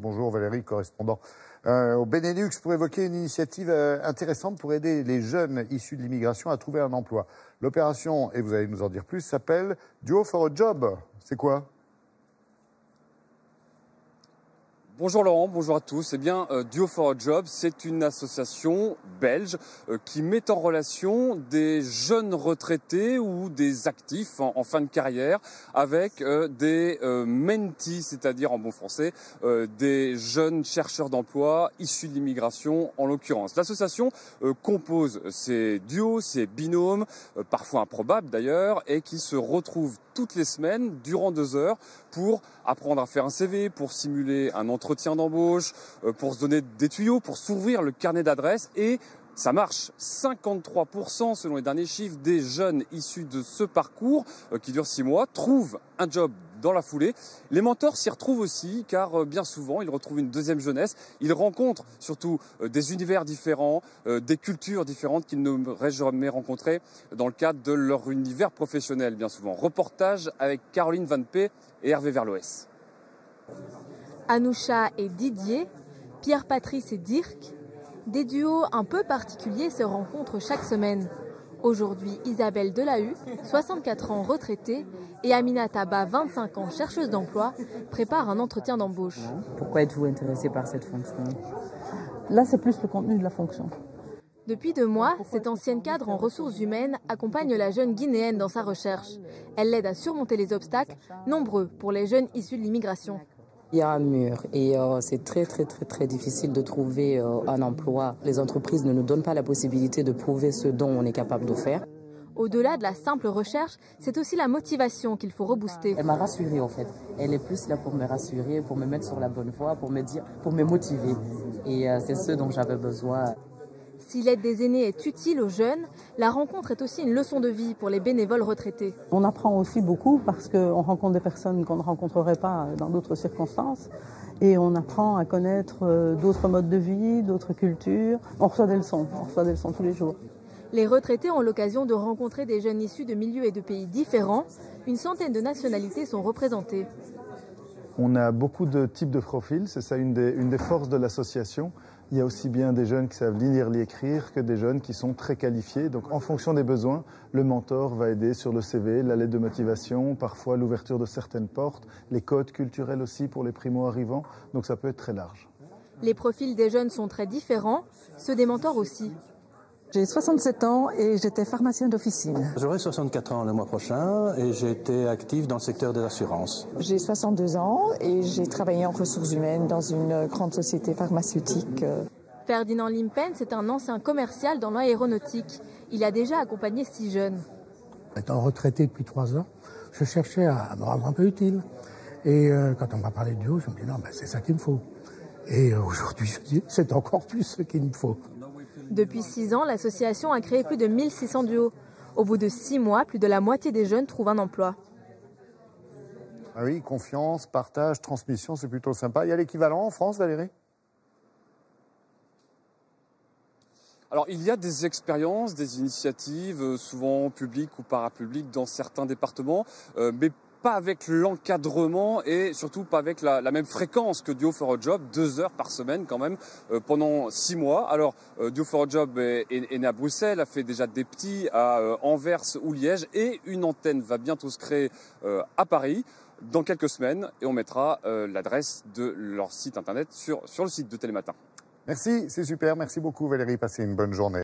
Bonjour Valérie, correspondant au Benelux pour évoquer une initiative intéressante pour aider les jeunes issus de l'immigration à trouver un emploi. L'opération, et vous allez nous en dire plus, s'appelle Duo for a Job. C'est quoi ? Bonjour Laurent, bonjour à tous. Eh bien, Duo for a Job, c'est une association belge qui met en relation des jeunes retraités ou des actifs en fin de carrière avec des mentees, c'est-à-dire en bon français, des jeunes chercheurs d'emploi issus de l'immigration en l'occurrence. L'association compose ces duos, ces binômes, parfois improbables d'ailleurs, et qui se retrouvent toutes les semaines durant 2 heures pour apprendre à faire un CV, pour simuler un entretien d'embauche, pour se donner des tuyaux, pour s'ouvrir le carnet d'adresses et ça marche. 53% selon les derniers chiffres des jeunes issus de ce parcours qui dure 6 mois trouvent un job dans la foulée. Les mentors s'y retrouvent aussi car bien souvent ils retrouvent une deuxième jeunesse. Ils rencontrent surtout des univers différents, des cultures différentes qu'ils n'auraient jamais rencontrées dans le cadre de leur univers professionnel bien souvent. Reportage avec Caroline Van P et Hervé Verloès. Anoucha et Didier, Pierre-Patrice et Dirk, des duos un peu particuliers se rencontrent chaque semaine. Aujourd'hui, Isabelle Delahue, 64 ans retraitée, et Amina Taba, 25 ans chercheuse d'emploi, préparent un entretien d'embauche. Pourquoi êtes-vous intéressée par cette fonction ? Là, c'est plus le contenu de la fonction. Depuis 2 mois, cette ancienne cadre en ressources humaines accompagne la jeune Guinéenne dans sa recherche. Elle l'aide à surmonter les obstacles, nombreux pour les jeunes issus de l'immigration. Il y a un mur et c'est très difficile de trouver un emploi. Les entreprises ne nous donnent pas la possibilité de prouver ce dont on est capable de faire. Au-delà de la simple recherche, c'est aussi la motivation qu'il faut rebooster. Elle m'a rassurée en fait. Elle est plus là pour me rassurer, pour me mettre sur la bonne voie, pour me motiver. Et c'est ce dont j'avais besoin. Si l'aide des aînés est utile aux jeunes, la rencontre est aussi une leçon de vie pour les bénévoles retraités. On apprend aussi beaucoup parce qu'on rencontre des personnes qu'on ne rencontrerait pas dans d'autres circonstances. Et on apprend à connaître d'autres modes de vie, d'autres cultures. On reçoit des leçons tous les jours. Les retraités ont l'occasion de rencontrer des jeunes issus de milieux et de pays différents. Une centaine de nationalités sont représentées. On a beaucoup de types de profils, c'est ça une des forces de l'association. Il y a aussi bien des jeunes qui savent lire, écrire que des jeunes qui sont très qualifiés. Donc en fonction des besoins, le mentor va aider sur le CV, la lettre de motivation, parfois l'ouverture de certaines portes, les codes culturels aussi pour les primo-arrivants. Donc ça peut être très large. Les profils des jeunes sont très différents, ceux des mentors aussi. J'ai 67 ans et j'étais pharmacien d'officine. J'aurai 64 ans le mois prochain et j'ai été actif dans le secteur des assurances. J'ai 62 ans et j'ai travaillé en ressources humaines dans une grande société pharmaceutique. Ferdinand Limpen, c'est un ancien commercial dans l'aéronautique. Il a déjà accompagné 6 jeunes. Étant retraité depuis 3 ans, je cherchais à me rendre un peu utile. Et quand on m'a parlé de duo, je me dis non, c'est ça qu'il me faut. Et aujourd'hui, je dis c'est encore plus ce qu'il me faut. Depuis 6 ans, l'association a créé plus de 1600 duos. Au bout de 6 mois, plus de la moitié des jeunes trouvent un emploi. Ah oui, confiance, partage, transmission, c'est plutôt sympa. Il y a l'équivalent en France, Valérie ? Alors, il y a des expériences, des initiatives, souvent publiques ou parapubliques dans certains départements, mais pas avec l'encadrement et surtout pas avec la même fréquence que Duo for a Job, 2 heures par semaine quand même, pendant 6 mois. Alors, Duo for a Job est né à Bruxelles, a fait déjà des petits à Anvers ou Liège et une antenne va bientôt se créer à Paris dans quelques semaines et on mettra l'adresse de leur site internet sur le site de Télématin. Merci, c'est super. Merci beaucoup Valérie. Passez une bonne journée.